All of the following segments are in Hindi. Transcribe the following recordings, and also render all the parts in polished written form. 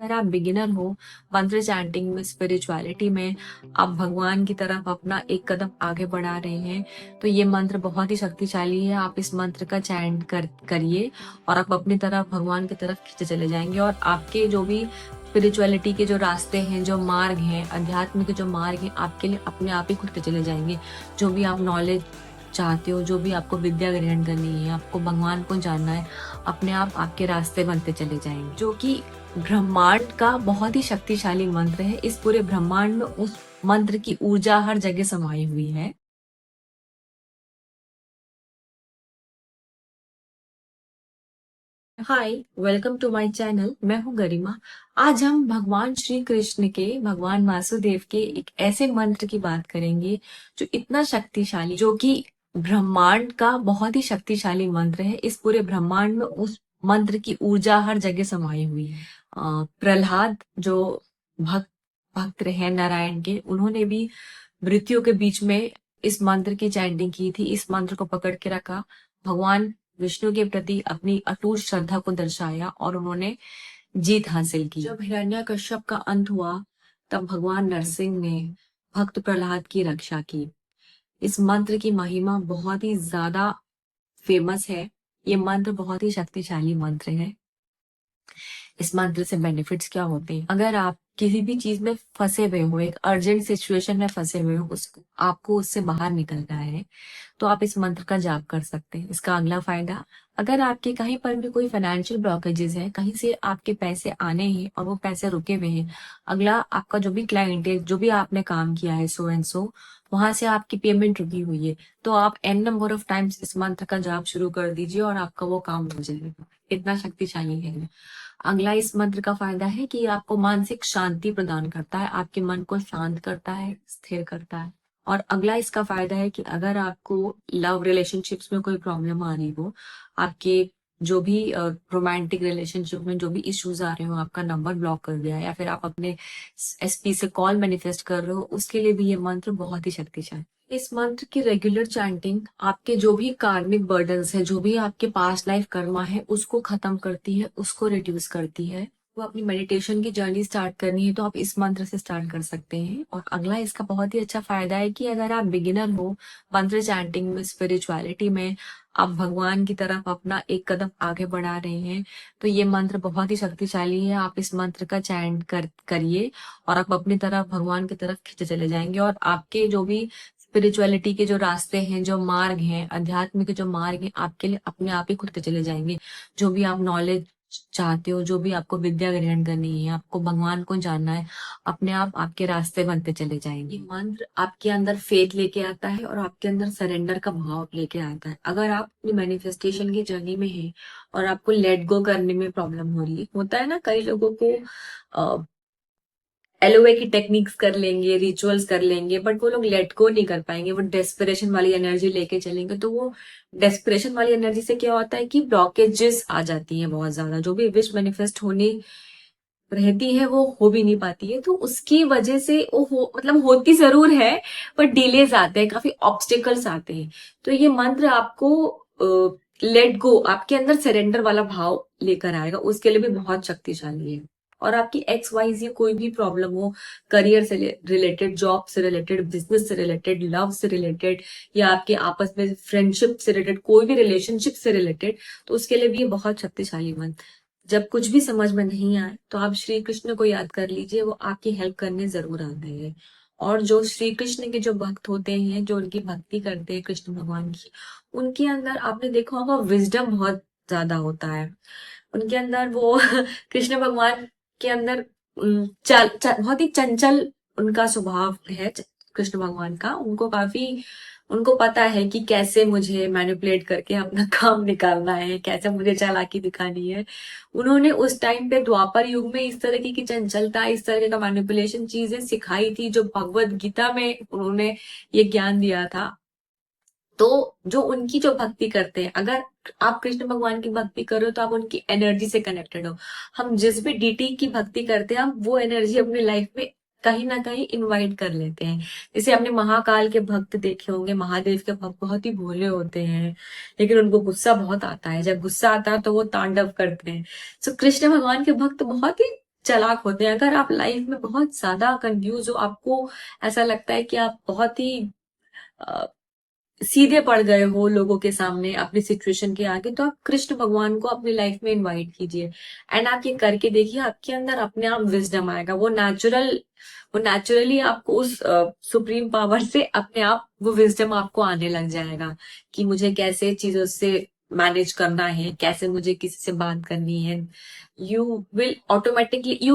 अगर आप बिगिनर हो मंत्र चैंटिंग में, स्पिरिचुअलिटी में, आप भगवान की तरफ अपना एक कदम आगे बढ़ा रहे हैं, तो ये मंत्र बहुत ही शक्तिशाली है। आप इस मंत्र का चैंट करिए और आप अपनी तरफ भगवान की तरफ खींचे चले जाएंगे और आपके जो भी स्पिरिचुअलिटी के जो रास्ते हैं, जो मार्ग हैं, अध्यात्म के जो मार्ग हैं, आपके लिए अपने आप ही खुलते चले जाएंगे। जो भी आप नॉलेज चाहते हो, जो भी आपको विद्या ग्रहण करनी है, आपको भगवान को जानना है, अपने आप आपके रास्ते बनते चले जाएंगे। जो कि ब्रह्मांड का बहुत ही शक्तिशाली मंत्र है। इस पूरे ब्रह्मांड में उस मंत्र की ऊर्जा हर जगह समाई हुई है। हाय, वेलकम टू माय चैनल। मैं हूँ गरिमा। आज हम भगवान श्री कृष्ण के, भगवान वासुदेव के एक ऐसे मंत्र की बात करेंगे जो इतना शक्तिशाली, जो कि ब्रह्मांड का बहुत ही शक्तिशाली मंत्र है। इस पूरे ब्रह्मांड में उस मंत्र की ऊर्जा हर जगह समाई हुई है। प्रहलाद जो भक्त भक्त रहे नारायण के, उन्होंने भी मृत्यु के बीच में इस मंत्र की चैंटिंग की थी। इस मंत्र को पकड़ के रखा, भगवान विष्णु के प्रति अपनी अटूट श्रद्धा को दर्शाया और उन्होंने जीत हासिल की। जब हिरण्यकश्यप का अंत हुआ, तब भगवान नरसिंह ने भक्त प्रहलाद की रक्षा की। इस मंत्र की महिमा बहुत ही ज्यादा फेमस है। ये मंत्र बहुत ही शक्तिशाली मंत्र है। इस मंत्र से बेनिफिट्स क्या होते हैं? अगर आप किसी भी चीज में फंसे हुए हो, एक अर्जेंट सिचुएशन में फंसे हुए हो, उसको आपको उससे बाहर निकलना है, तो आप इस मंत्र का जाप कर सकते हैं। इसका अगला फायदा, अगर आपके कहीं पर भी कोई फाइनेंशियल ब्लॉकेजेस है, कहीं से आपके पैसे आने हैं और वो पैसे रुके हुए हैं, अगला आपका जो भी क्लाइंट है, जो भी आपने काम किया है सो एंड सो, वहां से आपकी पेमेंट रुकी हुई है, तो आप एन नंबर ऑफ टाइम्स इस मंत्र का जाप शुरू कर दीजिए और आपका वो काम हो जाएगा। इतना शक्तिशाली है। अगला इस मंत्र का फायदा है कि आपको मानसिक शांति प्रदान करता है, आपके मन को शांत करता है, स्थिर करता है। और अगला इसका फायदा है कि अगर आपको लव रिलेशनशिप्स में कोई प्रॉब्लम आ रही हो, आपके जो भी रोमांटिक रिलेशनशिप में जो भी इश्यूज आ रहे हो, आपका नंबर ब्लॉक कर दिया है या फिर आप अपने एसपी से कॉल मैनिफेस्ट कर रहे हो, उसके लिए भी ये मंत्र बहुत ही शक्तिशाली। इस मंत्र की रेगुलर चैंटिंग आपके जो भी कार्मिक बर्डन्स है, जो भी आपके पास्ट लाइफ कर्मा है, उसको खत्म करती है, उसको रिड्यूस करती है। वो अपनी मेडिटेशन की जर्नी स्टार्ट करनी है तो आप इस मंत्र से स्टार्ट कर सकते हैं। और अगला इसका बहुत ही अच्छा फायदा है कि अगर आप बिगिनर हो मंत्र चैंटिंग में, स्पिरिचुअलिटी में, आप भगवान की तरफ अपना एक कदम आगे बढ़ा रहे हैं, तो ये मंत्र बहुत ही शक्तिशाली है। आप इस मंत्र का चैंट करिए और आप अपनी तरफ भगवान की तरफ खींचे चले जाएंगे और आपके जो भी स्पिरिचुअलिटी के जो रास्ते हैं, जो मार्ग हैं, अध्यात्म के जो मार्ग हैं, आपके लिए अपने आप ही खुलते चले जाएंगे। जो भी आप नॉलेज चाहते हो, जो भी आपको विद्या ग्रहण करनी है, आपको भगवान को जानना है, अपने आप आपके रास्ते बनते चले जाएंगे। मंत्र आपके अंदर फेथ लेके आता है और आपके अंदर सरेंडर का भाव लेके आता है। अगर आप अपनी मैनिफेस्टेशन की जर्नी में हैं और आपको लेट गो करने में प्रॉब्लम हो रही है, होता है ना कई लोगों को, एलओए की टेक्निक्स कर लेंगे, रिचुअल्स कर लेंगे, बट वो लोग लेट गो नहीं कर पाएंगे, वो डेस्पिरेशन वाली एनर्जी लेके चलेंगे, तो वो डेस्पिरेशन वाली एनर्जी से क्या होता है कि ब्लॉकेजेस आ जाती हैं बहुत ज्यादा। जो भी विश मैनिफेस्ट होनी रहती है वो हो भी नहीं पाती है, तो उसकी वजह से वो मतलब होती जरूर है, पर डिलेज आते हैं, काफी ऑब्स्टिकल्स आते हैं। तो ये मंत्र आपको लेट गो, आपके अंदर सरेंडर वाला भाव लेकर आएगा, उसके लिए भी बहुत शक्तिशाली है। और आपकी एक्स वाई जी कोई भी प्रॉब्लम हो, करियर से रिलेटेड, जॉब से रिलेटेड, बिजनेस से रिलेटेड, लव से रिलेटेड, या आपके आपस में फ्रेंडशिप से रिलेटेड, कोई भी रिलेशनशिप से रिलेटेड, तो उसके लिए भी ये बहुत शक्तिशाली मंत्र। जब कुछ भी समझ में नहीं आए तो आप श्री कृष्ण को याद कर लीजिए, वो आपकी हेल्प करने जरूर आते हैं। और जो श्री कृष्ण के जो भक्त होते हैं, जो उनकी भक्ति करते हैं कृष्ण भगवान की, उनके अंदर आपने देखा होगा विजडम बहुत ज्यादा होता है। उनके अंदर वो कृष्ण भगवान के अंदर बहुत ही चंचल उनका स्वभाव है। कृष्ण भगवान का, उनको काफी, उनको पता है कि कैसे मुझे मैनिपुलेट करके अपना काम निकालना है, कैसे मुझे चालाकी दिखानी है। उन्होंने उस टाइम पे द्वापर युग में इस तरह की चंचलता, इस तरह का मैनिपुलेशन चीजें सिखाई थी, जो भगवत गीता में उन्होंने ये ज्ञान दिया था। तो जो उनकी जो भक्ति करते हैं, अगर आप कृष्ण भगवान की भक्ति करो तो आप उनकी एनर्जी से कनेक्टेड हो। हम जिस भी डीटी की भक्ति करते हैं, हम वो एनर्जी अपनी लाइफ में कहीं ना कहीं इनवाइट कर लेते हैं। जैसे आपने महाकाल के भक्त देखे होंगे, महादेव के भक्त बहुत ही भोले होते हैं, लेकिन उनको गुस्सा बहुत आता है। जब गुस्सा आता है तो वो तांडव करते हैं। सो कृष्ण भगवान के भक्त बहुत ही चालाक होते हैं। अगर आप लाइफ में बहुत ज्यादा कंफ्यूज हो, आपको ऐसा लगता है कि आप बहुत ही अ, सीधे पड़ गए हो लोगों के सामने अपनी सिचुएशन के आगे, तो आप कृष्ण भगवान को अपनी लाइफ में इनवाइट कीजिए। एंड आप ये करके देखिए, आपके अंदर अपने आप विजडम आएगा। वो नेचुरली आपको उस सुप्रीम पावर से अपने आप वो विजडम आपको आने लग जाएगा कि मुझे कैसे चीजों से मैनेज करना है, कैसे मुझे किसी से बात करनी है। You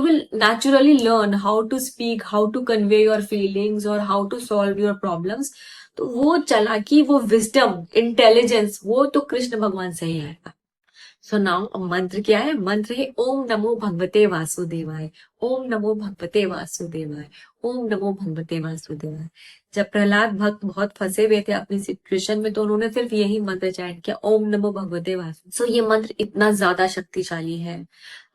will naturally learn how to speak, how to convey your feelings और how to solve your problems। तो वो चालाकी, वो विजडम, इंटेलिजेंस, वो तो कृष्ण भगवान से ही आएगा। सो नाउ मंत्र क्या है? मंत्र है ओम नमो भगवते वासुदेवाय। ओम नमो भगवते वासुदेवाय। ओम नमो भगवते वासुदेवाय। जब प्रहलाद भक्त बहुत फंसे हुए थे अपनी सिचुएशन में, तो उन्होंने सिर्फ यही मंत्र चैंट किया, ओम नमो भगवते वासु। सो ये मंत्र इतना ज्यादा शक्तिशाली है।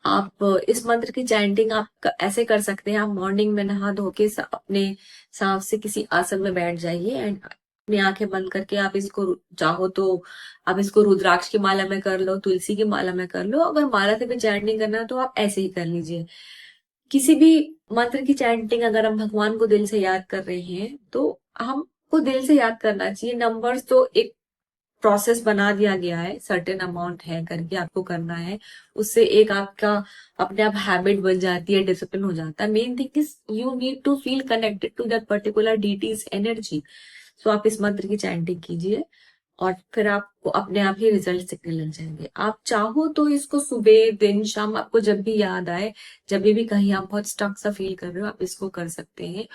आप इस मंत्र की चैंटिंग आप ऐसे कर सकते हैं। आप मॉर्निंग में नहा धो के अपने सांप से किसी आसन में बैठ जाइए एंड अपनी आंखें बंद करके आप इसको चाहो तो आप इसको रुद्राक्ष की माला में कर लो, तुलसी की माला में कर लो। अगर माला से भी चैंटिंग करना है तो आप ऐसे ही कर लीजिए। किसी भी मंत्र की चैंटिंग अगर हम भगवान को दिल से याद कर रहे हैं तो हमको दिल से याद करना चाहिए। नंबर्स तो एक प्रोसेस बना दिया गया है, सर्टेन अमाउंट है करके आपको करना है। उससे एक आपका अपने आप हैबिट बन जाती है, डिसिप्लिन हो जाता है। Main thing is you need to feel connected to that particular deity's energy. So आप इस मंत्र की चैंटिंग कीजिए और फिर आपको अपने आप ही रिजल्ट दिखने लग जाएंगे। आप चाहो तो इसको सुबह, दिन, शाम, आपको जब भी याद आए, जब भी कहीं आप बहुत स्टक सा फील कर रहे हो, आप इसको कर सकते हैं।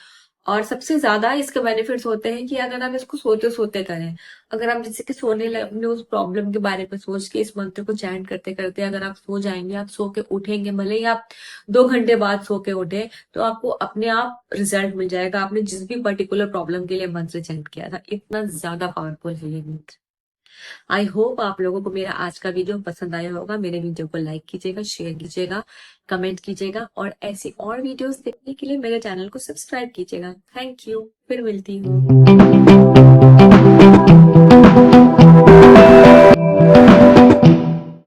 और सबसे ज्यादा इसके बेनिफिट्स होते हैं कि अगर आप इसको सोते सोते करें। अगर आप जैसे कि सोने लगने उस प्रॉब्लम के बारे में सोच के इस मंत्र को चैंट करते करते अगर आप सो जाएंगे, आप सो के उठेंगे, भले ही आप 2 घंटे बाद सो के उठे, तो आपको अपने आप रिजल्ट मिल जाएगा। आपने जिस भी पर्टिकुलर प्रॉब्लम के लिए मंत्र चैंट किया था, इतना ज्यादा पावरफुल है ये मंत्र। आई होप आप लोगों को मेरा आज का वीडियो पसंद आया होगा। मेरे वीडियो को लाइक कीजिएगा, शेयर कीजिएगा, कमेंट कीजिएगा और ऐसी और वीडियोस देखने के लिए मेरे चैनल को सब्सक्राइब कीजिएगा। थैंक यू, फिर मिलती हूँ।